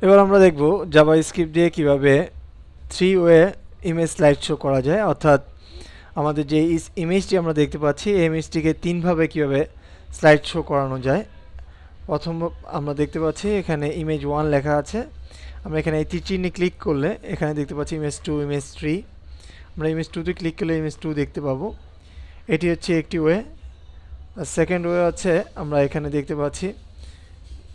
এবার আমরা দেখব জাভাস্ক্রিপ্ট দিয়ে কিভাবে three way image slide show করা যায়, অর্থাৎ আমাদের যে ইমেজটি আমরা দেখতে পাচ্ছি এই ইমেজটিকে তিনভাবে কিভাবে স্লাইড শো করানো যায়। প্রথম আমরা দেখতে পাচ্ছি এখানে ইমেজ 1 লেখা আছে। আমরা এখানে এই তীর চিহ্নে ক্লিক করলে এখানে দেখতে পাচ্ছি ইমেজ 2, ইমেজ 3। আমরা ইমেজ 2 তে ক্লিক করলে ইমেজ 2 দেখতে পাবো। এটি হচ্ছে একটি ওয়ে। সেকেন্ড ওয়ে হচ্ছে আমরা এখানে দেখতে পাচ্ছি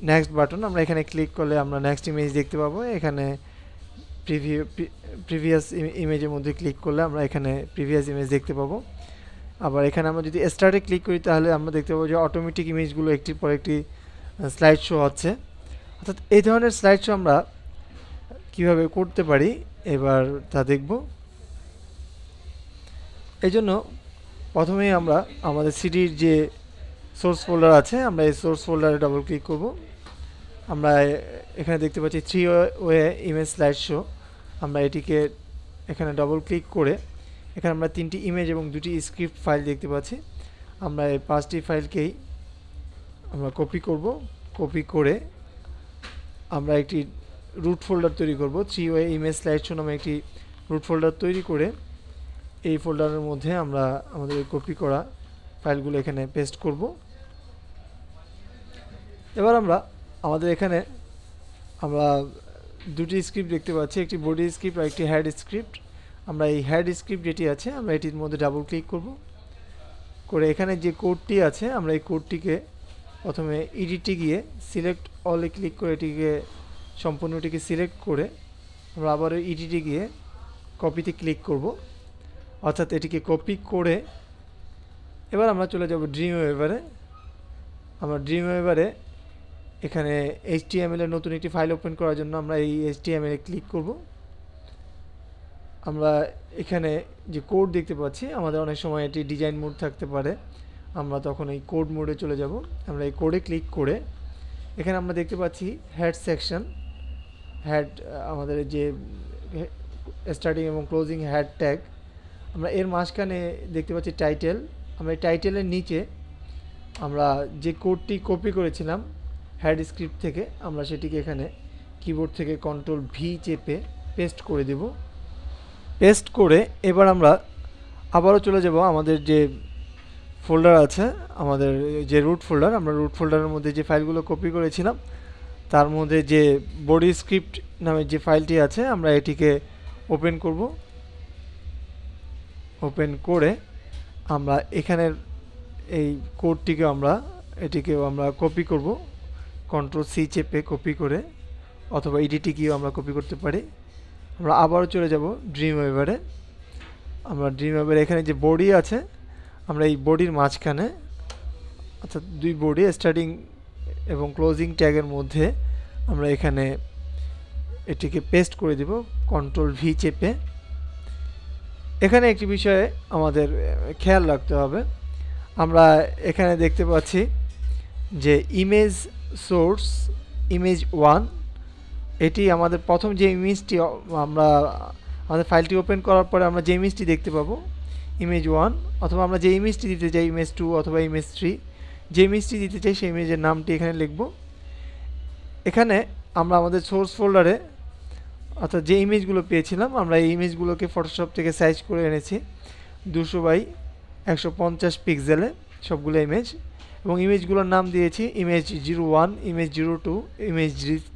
নেক্সট বাটন। আমরা এখানে ক্লিক করলে আমরা নেক্সট ইমেজ দেখতে পাবো। এখানে প্রিভিয়াস ইমেজের মধ্যে ক্লিক করলে আমরা এখানে প্রিভিয়াস ইমেজ দেখতে পাবো। আবার এখানে আমরা যদি স্টার্টে ক্লিক করি তাহলে আমরা দেখতে পাবো যে অটোমেটিক ইমেজগুলো একটির পর একটি স্লাইড শো হচ্ছে। অর্থাৎ এই ধরনের স্লাইড শো আমরা কীভাবে করতে পারি এবার তা দেখব। এই জন্য প্রথমেই আমরা আমাদের সিডির যে সোর্স ফোল্ডার আছে আমরা এই সোর্স ফোল্ডারে ডাবল ক্লিক করব। আমরা এখানে দেখতে পাচ্ছি three way image slide show. আমরা এটিকে এখানে ডাবল ক্লিক করে এখানে আমরা তিনটি ইমেজ এবং দুটি স্ক্রিপ্ট ফাইল দেখতে পাচ্ছি। আমরা এই পাঁচটি ফাইলকেই আমরা কপি করব। কপি করে আমরা একটি রুট ফোল্ডার তৈরি করব। Three way image slide show নামে একটি রুট ফোল্ডার তৈরি করে এই ফোল্ডারের মধ্যে আমরা আমাদের কপি করা ফাইলগুলো এখানে পেস্ট করব। এবার আমরা আমাদের এখানে আমরা দুটি স্ক্রিপ্ট দেখতে পাচ্ছি, একটি বডি স্ক্রিপ্ট আর একটি হেড স্ক্রিপ্ট। আমরা এই হেড স্ক্রিপ্ট যেটি আছে আমরা এটির মধ্যে ডাবল ক্লিক করব। করে এখানে যে কোডটি আছে আমরা এই কোডটিকে প্রথমে এডিটে গিয়ে সিলেক্ট অলে ক্লিক করে এটিকে সম্পূর্ণটিকে সিলেক্ট করে আমরা আবারও এডিটে গিয়ে কপিতে ক্লিক করব। অর্থাৎ এটিকে কপি করে এবার আমরা চলে যাব ড্রিমওয়েভারে। আমরা ড্রিমওয়েভারে এখানে HTML এর নতুন একটি ফাইল ওপেন করার জন্য আমরা এই HTML এ ক্লিক করব। আমরা এখানে যে কোড দেখতে পাচ্ছি আমাদের অনেক সময় এটি ডিজাইন মোড থাকতে পারে, আমরা তখন এই কোড মোডে চলে যাব। আমরা এই কোডে ক্লিক করে এখানে আমরা দেখতে পাচ্ছি হেড সেকশন, হেড আমাদের যে স্টার্টিং এবং ক্লোজিং হেড ট্যাগ। আমরা এর মাঝখানে দেখতে পাচ্ছি টাইটেল। আমরা এই টাইটেলের নিচে আমরা যে কোডটি কপি করেছিলাম হেড স্ক্রিপ্ট থেকে আমরা সেটিকে এখানে কিবোর্ড থেকে Ctrl+V চেপে পেস্ট করে দেব। পেস্ট করে এবার আমরা আবারও চলে যাব আমাদের যে ফোল্ডার আছে, আমাদের যে রুট ফোল্ডার, আমরা রুট ফোল্ডারের মধ্যে যে ফাইলগুলো কপি করেছিলাম তার মধ্যে যে বডি স্ক্রিপ্ট নামের যে ফাইলটি আছে আমরা এটিকে ওপেন করব। ওপেন করে আমরা এখানের এই কোডটিকে এটিকেও আমরা কপি করব। Ctrl+C চেপে কপি করে, অথবা এডিটে গিয়েও আমরা কপি করতে পারি। আমরা আবারও চলে যাব ড্রিমওয়েভারে। আমরা ড্রিমওয়েভারে এখানে যে বডি আছে আমরা এই বডির মাঝখানে, অর্থাৎ দুই বডি স্টার্টিং এবং ক্লোজিং ট্যাগের মধ্যে আমরা এখানে এটিকে পেস্ট করে দেব Ctrl+V চেপে। এখানে একটি বিষয়ে আমাদের খেয়াল রাখতে হবে। আমরা এখানে দেখতে পাচ্ছি যে ইমেজ সোর্স ইমেজ 1, এটি আমাদের প্রথম যে ইমেজটি আমরা আমাদের ফাইলটি ওপেন করার পরে আমরা যে ইমেজটি দেখতে পাবো ইমেজ 1, অথবা আমরা যে ইমেজটি দিতে চাই ইমেজ 2 অথবা ইমেজ 3, যে ইমেজটি দিতে চাই সেই ইমেজের নামটি এখানে লিখব। এখানে আমরা আমাদের সোর্স ফোল্ডারে অর্থাৎ যে ইমেজগুলো পেয়েছিলাম আমরা এই ইমেজগুলোকে ফটোশপ থেকে সাইজ করে এনেছি 200x150 পিক্সেলে সবগুলো ইমেজ, এবং ইমেজগুলোর নাম দিয়েছি ইমেজ 01, ইমেজ 02, ইমেজ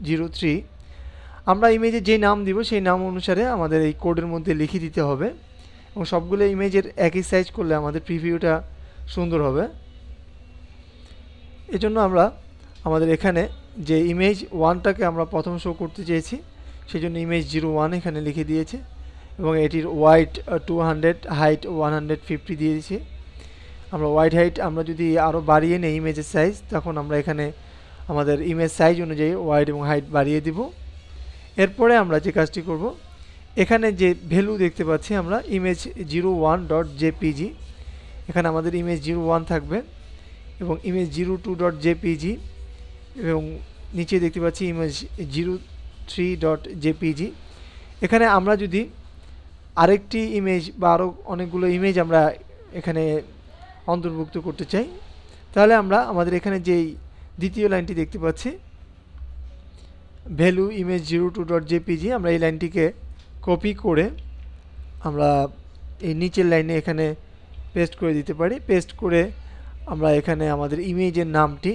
03। আমরা ইমেজে যে নাম দিব সেই নাম অনুসারে আমাদের এই কোডের মধ্যে লিখে দিতে হবে, এবং সবগুলো ইমেজের একই সাইজ করলে আমাদের প্রিভিউটা সুন্দর হবে। এজন্য আমরা আমাদের এখানে যে ইমেজ 1টাকে আমরা প্রথম শো করতে চেয়েছি সেই জন্য ইমেজ 01 এখানে লিখে দিয়েছি, এবং এটির ওয়াইড 200, হাইট 150 দিয়েছি। আমরা ওয়াইড হাইট আমরা যদি আরও বাড়িয়ে নেই ইমেজের সাইজ, তখন আমরা এখানে আমাদের ইমেজ সাইজ অনুযায়ী ওয়াইড এবং হাইট বাড়িয়ে দিব। এরপরে আমরা যে কাজটি করব, এখানে যে ভ্যালু দেখতে পাচ্ছি আমরা ইমেজ 01.jpg, এখানে আমাদের ইমেজ 01 থাকবে, এবং ইমেজ 02.jpg, এবং নিচে দেখতে পাচ্ছি ইমেজ 03.jpg। এখানে আমরা যদি আরেকটি ইমেজ বা আরও অনেকগুলো ইমেজ আমরা এখানে অন্তর্ভুক্ত করতে চাই, তাহলে আমরা আমাদের এখানে যেই দ্বিতীয় লাইনটি দেখতে পাচ্ছি ভ্যালু ইমেজ 02.jpg আমরা এই লাইনটিকে কপি করে আমরা এই নিচের লাইনে এখানে পেস্ট করে দিতে পারি। পেস্ট করে আমরা এখানে আমাদের ইমেজের নামটি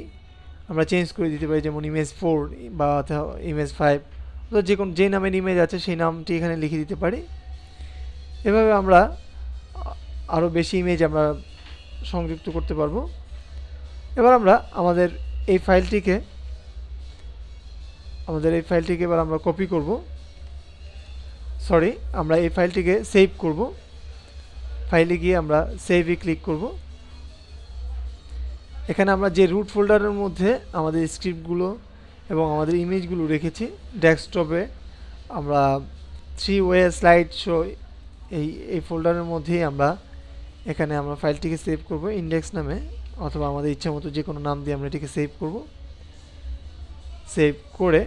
আমরা চেঞ্জ করে দিতে পারি, যেমন ইমেজ 4 বা ইমেজ 5, তো যে নামের ইমেজ আছে সেই নামটি এখানে লিখে দিতে পারি। এভাবে আমরা আরও বেশি ইমেজ আমরা সংযুক্ত করতে পারবো। এবার আমরা আমাদের এই ফাইলটিকে এবার আমরা কপি করব, আমরা এই ফাইলটিকে সেভ করব। ফাইলে গিয়ে আমরা সেভে ক্লিক করব। এখানে আমরা যে রুট ফোল্ডারের মধ্যে আমাদের স্ক্রিপ্টগুলো এবং আমাদের ইমেজগুলো রেখেছি, ডেস্কটপে আমরা 3-ওয়ে স্লাইড শো এই ফোল্ডারের মধ্যেই আমরা এখানে আমরা ফাইলটিকে সেভ করব ইন্ডেক্স নামে, অথবা আমাদের ইচ্ছা মতো যে কোনো নাম দিয়ে আমরা এটিকে সেভ করব। সেভ করে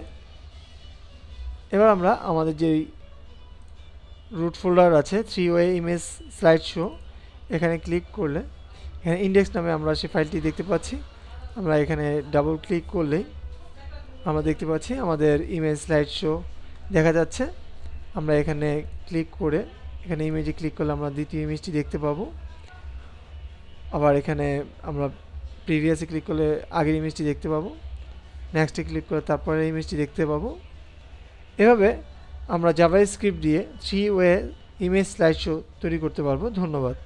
এবার আমরা আমাদের যে রুট ফোল্ডার আছে 3-ওয়ে ইমেজ স্লাইড শো, এখানে ক্লিক করলে এখানে ইন্ডেক্স নামে আমরা সেই ফাইলটি দেখতে পাচ্ছি। আমরা এখানে ডাবল ক্লিক করলেই আমরা দেখতে পাচ্ছি আমাদের ইমেজ স্লাইড শো দেখা যাচ্ছে। আমরা এখানে ক্লিক করে এখানে ইমেজে ক্লিক করলে আমরা দ্বিতীয় ইমেজটি দেখতে পাবো। আবার এখানে আমরা প্রিভিয়াসে ক্লিক করলে আগের ইমেজটি দেখতে পাবো। নেক্সটে ক্লিক করে তারপরে ইমেজটি দেখতে পাবো। এভাবে আমরা জাভাস্ক্রিপ্ট দিয়ে 3-ওয়ে ইমেজ স্লাইড শো তৈরি করতে পারবো। ধন্যবাদ।